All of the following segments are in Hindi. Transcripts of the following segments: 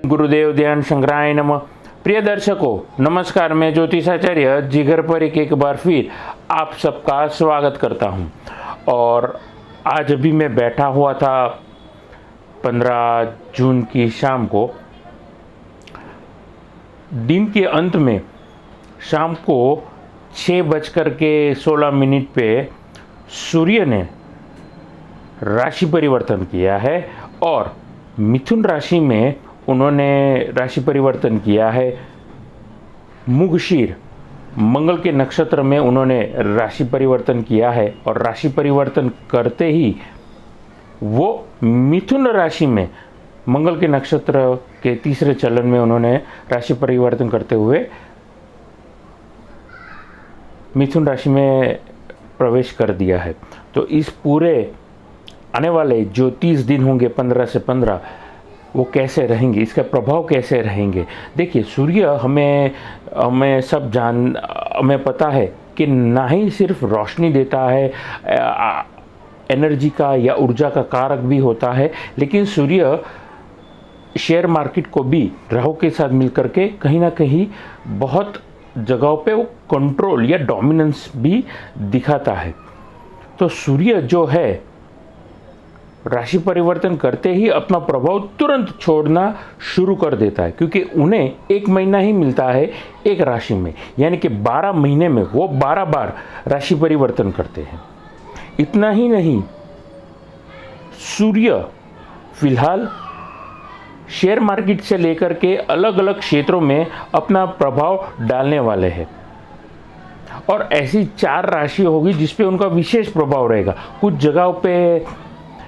गुरुदेव ध्यान शंकराय नमः। प्रिय दर्शकों नमस्कार, मैं ज्योतिषाचार्य जिगर पर एक बार फिर आप सबका स्वागत करता हूं। और आज अभी मैं बैठा हुआ था 15 जून की शाम को, दिन के अंत में शाम को 6:16 पे सूर्य ने राशि परिवर्तन किया है और मिथुन राशि में उन्होंने राशि परिवर्तन किया है। मृगशीर मंगल के नक्षत्र में उन्होंने राशि परिवर्तन किया है और राशि परिवर्तन करते ही वो मिथुन राशि में मंगल के नक्षत्र के तीसरे चलन में उन्होंने राशि परिवर्तन करते हुए मिथुन राशि में प्रवेश कर दिया है। तो इस पूरे आने वाले जो 30 दिन होंगे 15 से 15, वो कैसे रहेंगे, इसका प्रभाव कैसे रहेंगे। देखिए, सूर्य हमें हमें पता है कि ना ही सिर्फ रोशनी देता है, एनर्जी का या ऊर्जा का कारक भी होता है, लेकिन सूर्य शेयर मार्केट को भी राहु के साथ मिलकर के कहीं ना कहीं बहुत जगहों पे वो कंट्रोल या डोमिनेंस भी दिखाता है। तो सूर्य जो है राशि परिवर्तन करते ही अपना प्रभाव तुरंत छोड़ना शुरू कर देता है, क्योंकि उन्हें 1 महीना ही मिलता है एक राशि में, यानी कि 12 महीने में वो 12 बार राशि परिवर्तन करते हैं। इतना ही नहीं, सूर्य फिलहाल शेयर मार्केट से लेकर के अलग अलग क्षेत्रों में अपना प्रभाव डालने वाले हैं और ऐसी 4 राशि होगी जिसपे उनका विशेष प्रभाव रहेगा। कुछ जगहों पे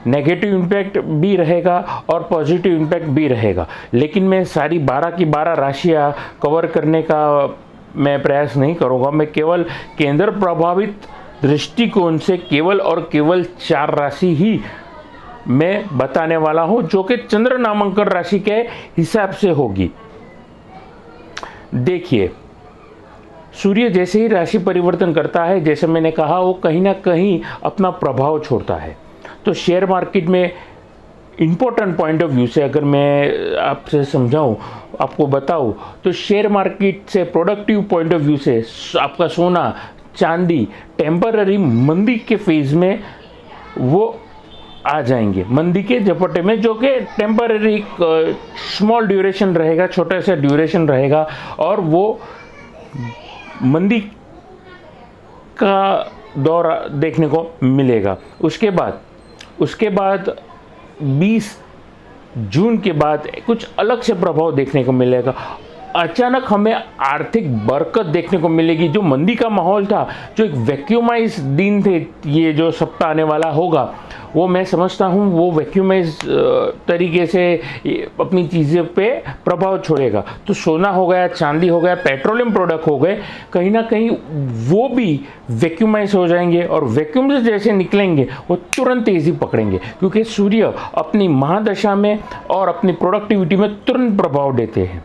नेगेटिव इम्पैक्ट भी रहेगा और पॉजिटिव इम्पैक्ट भी रहेगा, लेकिन मैं सारी 12 की 12 राशियाँ कवर करने का मैं प्रयास नहीं करूँगा। मैं केवल केंद्र प्रभावित दृष्टिकोण से केवल और केवल 4 राशि ही मैं बताने वाला हूँ, जो कि चंद्र नामांकन राशि के हिसाब से होगी। देखिए, सूर्य जैसे ही राशि परिवर्तन करता है, जैसे मैंने कहा, वो कहीं ना कहीं अपना प्रभाव छोड़ता है। तो शेयर मार्केट में इम्पोर्टेंट पॉइंट ऑफ व्यू से अगर मैं आपसे समझाऊं, आपको बताऊं, तो शेयर मार्केट से प्रोडक्टिव पॉइंट ऑफ व्यू से आपका सोना चांदी टेम्पररी मंदी के फेज में वो आ जाएंगे, मंदी के झपटे में, जो कि टेम्पररी स्मॉल ड्यूरेशन रहेगा, छोटा सा ड्यूरेशन रहेगा और वो मंदी का दौर देखने को मिलेगा। उसके बाद 20 जून के बाद कुछ अलग से प्रभाव देखने को मिलेगा। अचानक हमें आर्थिक बरकत देखने को मिलेगी। जो मंदी का माहौल था, जो एक वैक्यूमाइज दिन थे, ये जो सप्ताह आने वाला होगा, वो मैं समझता हूँ वो वैक्यूमाइज तरीके से अपनी चीज़ों पे प्रभाव छोड़ेगा। तो सोना हो गया, चांदी हो गया, पेट्रोलियम प्रोडक्ट हो गए, कहीं ना कहीं वो भी वैक्यूमाइज हो जाएंगे और वैक्यूम से जैसे निकलेंगे वो तुरंत तेज़ी पकड़ेंगे, क्योंकि सूर्य अपनी महादशा में और अपनी प्रोडक्टिविटी में तुरंत प्रभाव देते हैं।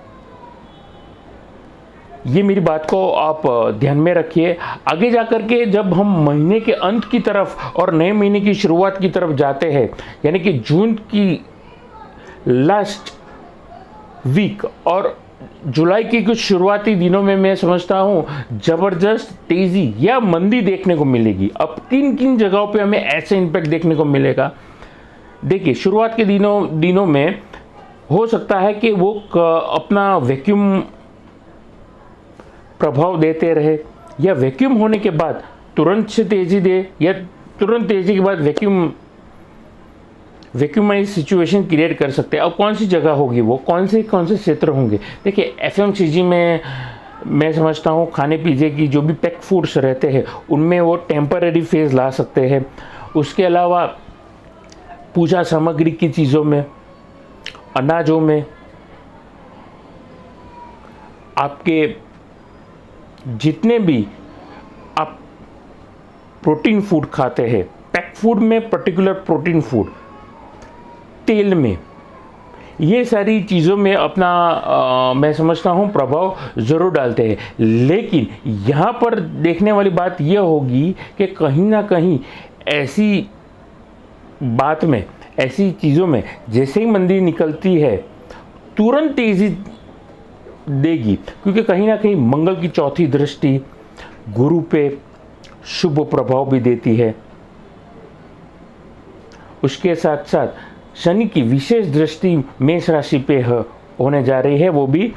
ये मेरी बात को आप ध्यान में रखिए। आगे जाकर के जब हम महीने के अंत की तरफ और नए महीने की शुरुआत की तरफ जाते हैं, यानी कि जून की लास्ट वीक और जुलाई की कुछ शुरुआती दिनों में मैं समझता हूँ ज़बरदस्त तेज़ी या मंदी देखने को मिलेगी। अब किन किन जगहों पे हमें ऐसे इम्पैक्ट देखने को मिलेगा। देखिए, शुरुआत के दिनों में हो सकता है कि वो अपना वैक्यूम प्रभाव देते रहे, या वैक्यूम होने के बाद तुरंत से तेजी दे, या तुरंत तेजी के बाद वैक्यूमाइज सिचुएशन क्रिएट कर सकते हैं। अब कौन सी जगह होगी, वो कौन से क्षेत्र होंगे। देखिए, एफएमसीजी में मैं समझता हूँ खाने पीने की जो भी पैक फूड्स रहते हैं उनमें वो टेम्पररी फेज ला सकते हैं। उसके अलावा पूजा सामग्री की चीज़ों में, अनाजों में, आपके जितने भी आप प्रोटीन फूड खाते हैं, पैक फूड में पर्टिकुलर प्रोटीन फूड, तेल में, ये सारी चीज़ों में अपना मैं समझता हूँ प्रभाव ज़रूर डालते हैं। लेकिन यहाँ पर देखने वाली बात यह होगी कि कहीं ना कहीं ऐसी बात में, ऐसी चीज़ों में जैसे ही मंदी निकलती है तुरंत तेजी देगी, क्योंकि कहीं ना कहीं मंगल की चौथी दृष्टि गुरु पे शुभ प्रभाव भी देती है। उसके साथ साथ शनि की विशेष दृष्टि मेष राशि पे होने जा रही है, वो भी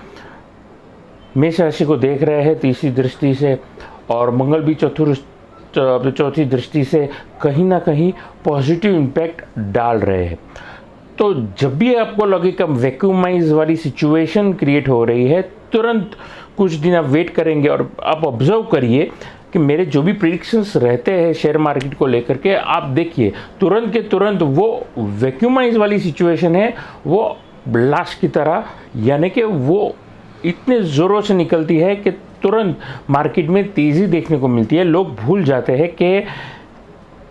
मेष राशि को देख रहे हैं तीसरी दृष्टि से, और मंगल भी चौथी दृष्टि से कहीं ना कहीं पॉजिटिव इम्पैक्ट डाल रहे हैं। तो जब भी आपको लगे कि वैक्यूमाइज वाली सिचुएशन क्रिएट हो रही है, तुरंत कुछ दिन आप वेट करेंगे और आप ऑब्जर्व करिए कि मेरे जो भी प्रिडिक्शंस रहते हैं शेयर मार्केट को लेकर के, आप देखिए तुरंत के तुरंत वो वैक्यूमाइज वाली सिचुएशन है वो ब्लास्ट की तरह, यानी कि वो इतने ज़ोरों से निकलती है कि तुरंत मार्केट में तेज़ी देखने को मिलती है। लोग भूल जाते हैं कि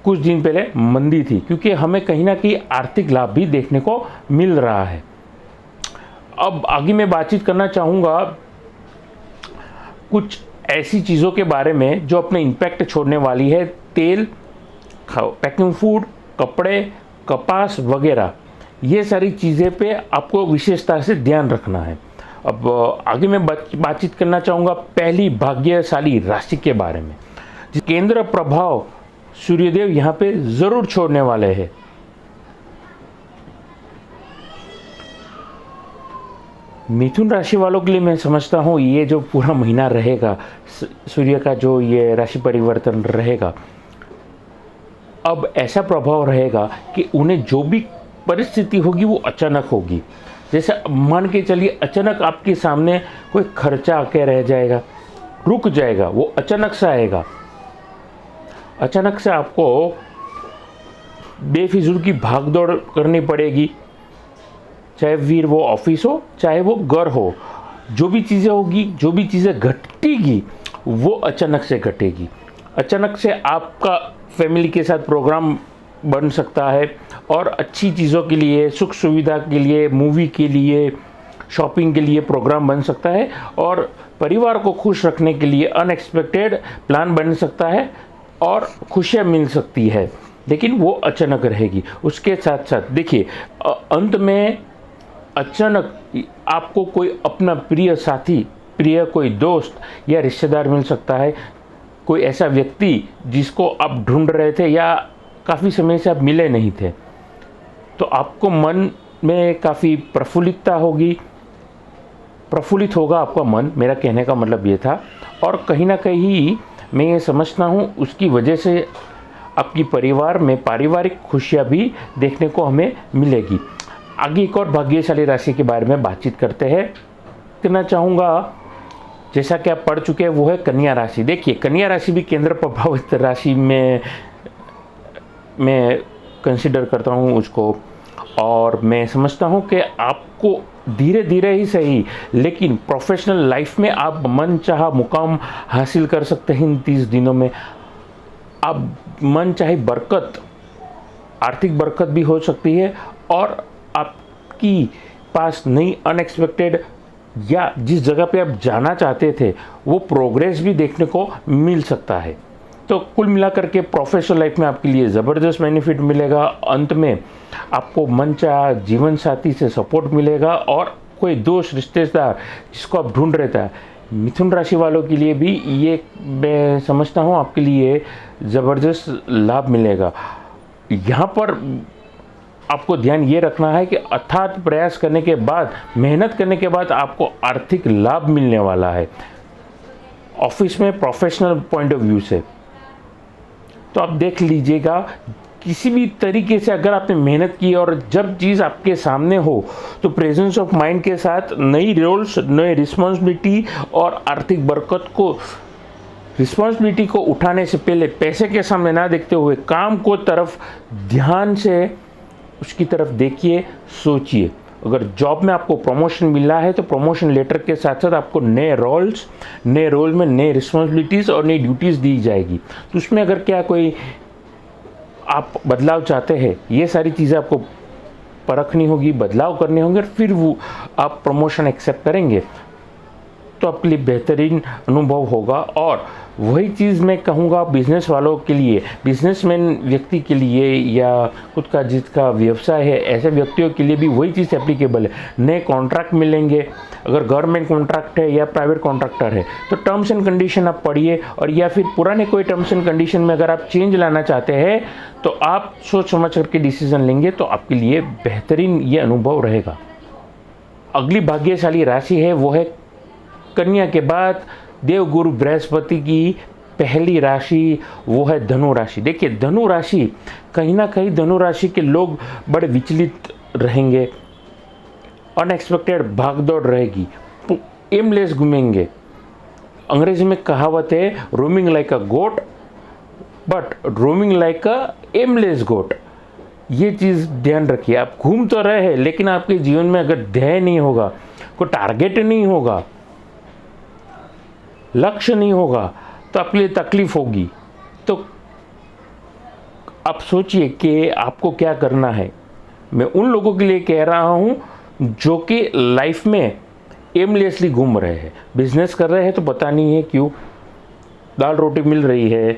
कुछ दिन पहले मंदी थी, क्योंकि हमें कहीं ना कहीं आर्थिक लाभ भी देखने को मिल रहा है। अब आगे मैं बातचीत करना चाहूँगा कुछ ऐसी चीज़ों के बारे में जो अपने इम्पैक्ट छोड़ने वाली है। तेल, पैकिंग फूड, कपड़े, कपास वगैरह, ये सारी चीज़ें पे आपको विशेषता से ध्यान रखना है। अब आगे मैं बातचीत करना चाहूँगा पहली भाग्यशाली राशि के बारे में। केंद्र प्रभाव सूर्यदेव यहाँ पे ज़रूर छोड़ने वाले हैं। मिथुन राशि वालों के लिए मैं समझता हूँ ये जो पूरा महीना रहेगा, सूर्य का जो ये राशि परिवर्तन रहेगा, अब ऐसा प्रभाव रहेगा कि उन्हें जो भी परिस्थिति होगी वो अचानक होगी। जैसे मान के चलिए अचानक आपके सामने कोई खर्चा आके रह जाएगा, रुक जाएगा, वो अचानक से आएगा। अचानक से आपको बेफिजूल की भागदौड़ करनी पड़ेगी, चाहे फिर वो ऑफिस हो चाहे वो घर हो। जो भी चीज़ें होगी, जो भी चीज़ें घटेगी वो अचानक से घटेगी। अचानक से आपका फैमिली के साथ प्रोग्राम बन सकता है और अच्छी चीज़ों के लिए, सुख सुविधा के लिए, मूवी के लिए, शॉपिंग के लिए प्रोग्राम बन सकता है, और परिवार को खुश रखने के लिए अनएक्सपेक्टेड प्लान बन सकता है और खुशियाँ मिल सकती है, लेकिन वो अचानक रहेगी। उसके साथ साथ देखिए अंत में अचानक आपको कोई अपना प्रिय साथी, प्रिय कोई दोस्त या रिश्तेदार मिल सकता है, कोई ऐसा व्यक्ति जिसको आप ढूंढ रहे थे या काफ़ी समय से आप मिले नहीं थे, तो आपको मन में काफ़ी प्रफुल्लितता होगी, प्रफुल्लित होगा आपका मन, मेरा कहने का मतलब ये था। और कहीं ना कहीं मैं ये समझता हूँ उसकी वजह से आपकी परिवार में पारिवारिक खुशियाँ भी देखने को हमें मिलेगी। आगे एक और भाग्यशाली राशि के बारे में बातचीत करते हैं। कहना चाहूँगा जैसा कि आप पढ़ चुके हैं वो है कन्या राशि। देखिए कन्या राशि भी केंद्र प्रभावित राशि में मैं कंसिडर करता हूँ उसको, और मैं समझता हूँ कि आपको धीरे धीरे ही सही लेकिन प्रोफेशनल लाइफ में आप मनचाहा मुकाम हासिल कर सकते हैं इन 30 दिनों में। आप मनचाही बरकत, आर्थिक बरकत भी हो सकती है, और आपकी पास नई अनएक्सपेक्टेड या जिस जगह पे आप जाना चाहते थे वो प्रोग्रेस भी देखने को मिल सकता है। तो कुल मिलाकर के प्रोफेशनल लाइफ में आपके लिए ज़बरदस्त बेनिफिट मिलेगा। अंत में आपको मनचाहा जीवन साथी से सपोर्ट मिलेगा, और कोई दोस्त रिश्तेदार जिसको आप ढूंढ रहे थे, मिथुन राशि वालों के लिए भी ये मैं समझता हूँ आपके लिए ज़बरदस्त लाभ मिलेगा। यहाँ पर आपको ध्यान ये रखना है कि अथात प्रयास करने के बाद, मेहनत करने के बाद आपको आर्थिक लाभ मिलने वाला है ऑफिस में प्रोफेशनल पॉइंट ऑफ व्यू से। तो आप देख लीजिएगा किसी भी तरीके से अगर आपने मेहनत की और जब चीज़ आपके सामने हो तो प्रेजेंस ऑफ माइंड के साथ नई रोल्स, नई रिस्पॉन्सिबिलिटी और आर्थिक बरकत को, रिस्पॉन्सिबिलिटी को उठाने से पहले पैसे के सामने ना देखते हुए काम को तरफ ध्यान से उसकी तरफ देखिए, सोचिए। अगर जॉब में आपको प्रमोशन मिला है तो प्रमोशन लेटर के साथ साथ आपको नए रोल में नए रिस्पॉन्सिबिलिटीज़ और नई ड्यूटीज़ दी जाएगी। तो उसमें अगर क्या कोई आप बदलाव चाहते हैं, ये सारी चीज़ें आपको परखनी होगी, बदलाव करने होंगे, और फिर वो आप प्रमोशन एक्सेप्ट करेंगे। तो आपके लिए बेहतरीन अनुभव होगा। और वही चीज़ मैं कहूँगा बिज़नेस वालों के लिए, बिजनेसमैन व्यक्ति के लिए या खुद का जिसका व्यवसाय है ऐसे व्यक्तियों के लिए भी वही चीज़ एप्लीकेबल है। नए कॉन्ट्रैक्ट मिलेंगे, अगर गवर्नमेंट कॉन्ट्रैक्ट है या प्राइवेट कॉन्ट्रैक्टर है तो टर्म्स एंड कंडीशन आप पढ़िए, और या फिर पुराने कोई टर्म्स एंड कंडीशन में अगर आप चेंज लाना चाहते हैं तो आप सोच समझ करके डिसीजन लेंगे तो आपके लिए बेहतरीन ये अनुभव रहेगा। अगली भाग्यशाली राशि है वो है कन्या के बाद देवगुरु बृहस्पति की पहली राशि, वो है धनु राशि। देखिए धनु राशि, कहीं ना कहीं धनु राशि के लोग बड़े विचलित रहेंगे, अनएक्सपेक्टेड भागदौड़ रहेगी, एमलेस घूमेंगे। अंग्रेजी में कहावत है roaming like a goat but roaming like a aimless goat. ये चीज़ ध्यान रखिए, आप घूम तो रहे हैं लेकिन आपके जीवन में अगर ध्येय नहीं होगा, कोई टारगेट नहीं होगा, लक्ष्य नहीं होगा तो आपके लिए तकलीफ होगी। तो आप सोचिए कि आपको क्या करना है। मैं उन लोगों के लिए कह रहा हूँ जो कि लाइफ में एमलेसली घूम रहे हैं, बिजनेस कर रहे हैं तो पता नहीं है क्यों, दाल रोटी मिल रही है,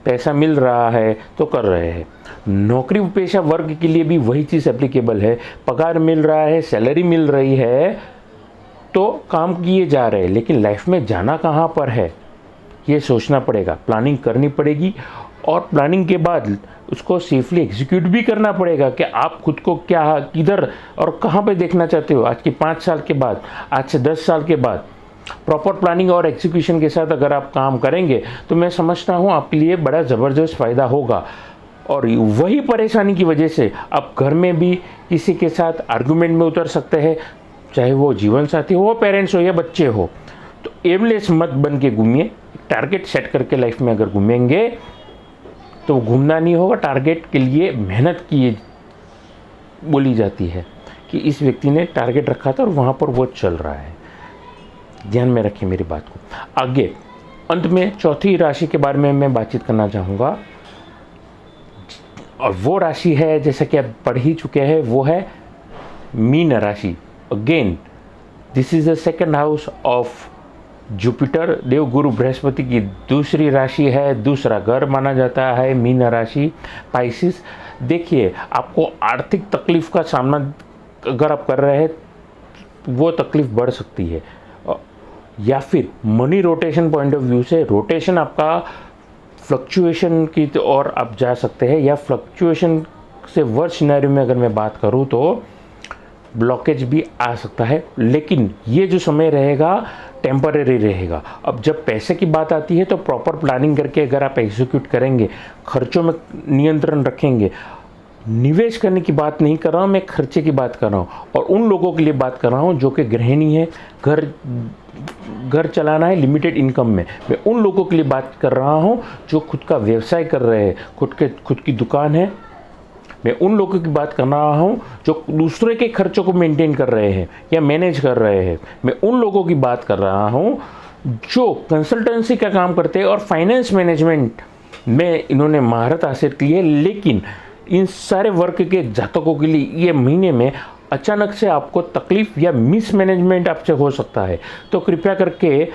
पैसा मिल रहा है तो कर रहे हैं। नौकरी पेशा वर्ग के लिए भी वही चीज़ एप्लीकेबल है, पगार मिल रहा है, सैलरी मिल रही है तो काम किए जा रहे हैं, लेकिन लाइफ में जाना कहाँ पर है ये सोचना पड़ेगा, प्लानिंग करनी पड़ेगी, और प्लानिंग के बाद उसको सेफली एग्जीक्यूट भी करना पड़ेगा कि आप खुद को क्या, किधर और कहाँ पे देखना चाहते हो आज के 5 साल के बाद, आज से 10 साल के बाद। प्रॉपर प्लानिंग और एग्जीक्यूशन के साथ अगर आप काम करेंगे तो मैं समझता हूँ आपके लिए बड़ा ज़बरदस्त फ़ायदा होगा। और वही परेशानी की वजह से आप घर में भी किसी के साथ आर्गुमेंट में उतर सकते हैं, चाहे वो जीवन साथी हो, पेरेंट्स हो या बच्चे हो। तो एमलेस मत बन के घूमिए, टारगेट सेट करके लाइफ में अगर घूमेंगे तो घूमना नहीं होगा, टारगेट के लिए मेहनत की बोली जाती है कि इस व्यक्ति ने टारगेट रखा था और वहाँ पर वो चल रहा है। ध्यान में रखिए मेरी बात को। आगे अंत में चौथी राशि के बारे में मैं बातचीत करना चाहूँगा, और वो राशि है जैसा कि आप पढ़ ही चुके हैं, वो है मीन राशि। Again this is the second house of Jupiter, Devguru Brihaspati की दूसरी राशि है, दूसरा घर माना जाता है मीन राशि, पाइसिस। देखिए आपको आर्थिक तकलीफ का सामना अगर आप कर रहे हैं वो तकलीफ बढ़ सकती है, या फिर money rotation point of view से रोटेशन आपका फ्लक्चुएशन की ओर आप जा सकते हैं, या फ्लक्चुएशन से वर्स्ट सिनेरियो में अगर मैं बात करूं तो ब्लॉकेज भी आ सकता है। लेकिन ये जो समय रहेगा टेम्परेरी रहेगा। अब जब पैसे की बात आती है तो प्रॉपर प्लानिंग करके अगर आप एग्जीक्यूट करेंगे, खर्चों में नियंत्रण रखेंगे, निवेश करने की बात नहीं कर रहा हूँ मैं, खर्चे की बात कर रहा हूँ, और उन लोगों के लिए बात कर रहा हूँ जो कि गृहिणी है, घर चलाना है लिमिटेड इनकम में। मैं उन लोगों के लिए बात कर रहा हूँ जो खुद का व्यवसाय कर रहे हैं, खुद की दुकान है। मैं उन लोगों की बात कर रहा हूँ जो दूसरे के खर्चों को मेंटेन कर रहे हैं या मैनेज कर रहे हैं। मैं उन लोगों की बात कर रहा हूँ जो कंसल्टेंसी का काम करते हैं और फाइनेंस मैनेजमेंट में इन्होंने महारत हासिल की है। लेकिन इन सारे वर्ग के जातकों के लिए ये महीने में अचानक से आपको तकलीफ या मिसमैनेजमेंट आपसे हो सकता है, तो कृपया करके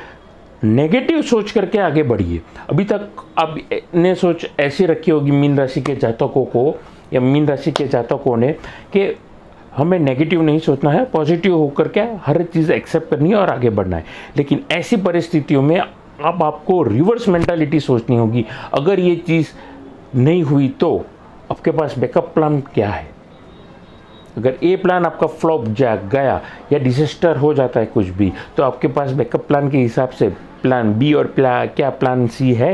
नेगेटिव सोच करके आगे बढ़िए। अभी तक आपने सोच ऐसी रखी होगी मीन राशि के जातकों को या मीन राशि के जातकों ने कि हमें नेगेटिव नहीं सोचना है, पॉजिटिव होकर के हर चीज़ एक्सेप्ट करनी है और आगे बढ़ना है। लेकिन ऐसी परिस्थितियों में अब आपको रिवर्स मेंटालिटी सोचनी होगी। अगर ये चीज़ नहीं हुई तो आपके पास बैकअप प्लान क्या है। अगर ए प्लान आपका फ्लॉप गया या डिजास्टर हो जाता है कुछ भी, तो आपके पास बैकअप प्लान के हिसाब से प्लान बी और क्या प्लान सी है।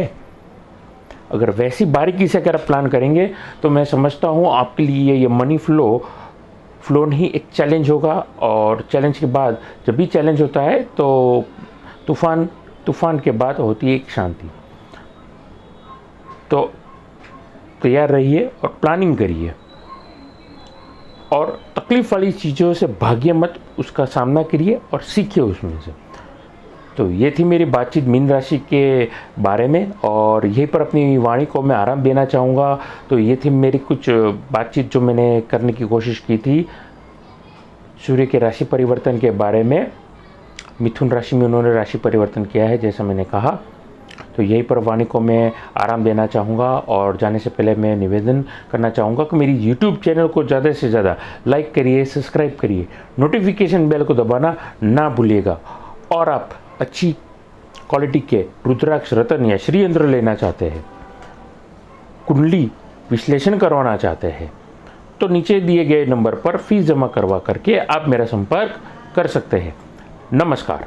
अगर वैसी बारीकी से अगर आप प्लान करेंगे तो मैं समझता हूँ आपके लिए ये मनी फ्लो नहीं एक चैलेंज होगा। और चैलेंज के बाद जब भी चैलेंज होता है तो तूफान के बाद होती है एक शांति। तो तैयार रहिए और प्लानिंग करिए, और तकलीफ वाली चीज़ों से भागिए मत, उसका सामना करिए और सीखिए उसमें से। तो ये थी मेरी बातचीत मीन राशि के बारे में, और यहीं पर अपनी वाणी को मैं आराम देना चाहूँगा। तो ये थी मेरी कुछ बातचीत जो मैंने करने की कोशिश की थी सूर्य के राशि परिवर्तन के बारे में। मिथुन राशि में उन्होंने राशि परिवर्तन किया है जैसा मैंने कहा। तो यही पर वाणी को मैं आराम देना चाहूँगा और जाने से पहले मैं निवेदन करना चाहूँगा कि मेरी यूट्यूब चैनल को ज़्यादा से ज़्यादा लाइक करिए, सब्सक्राइब करिए, नोटिफिकेशन बेल को दबाना ना भूलिएगा। और आप अच्छी क्वालिटी के रुद्राक्ष रत्न या श्री यंत्र लेना चाहते हैं, कुंडली विश्लेषण करवाना चाहते हैं, तो नीचे दिए गए नंबर पर फीस जमा करवा करके आप मेरा संपर्क कर सकते हैं। नमस्कार।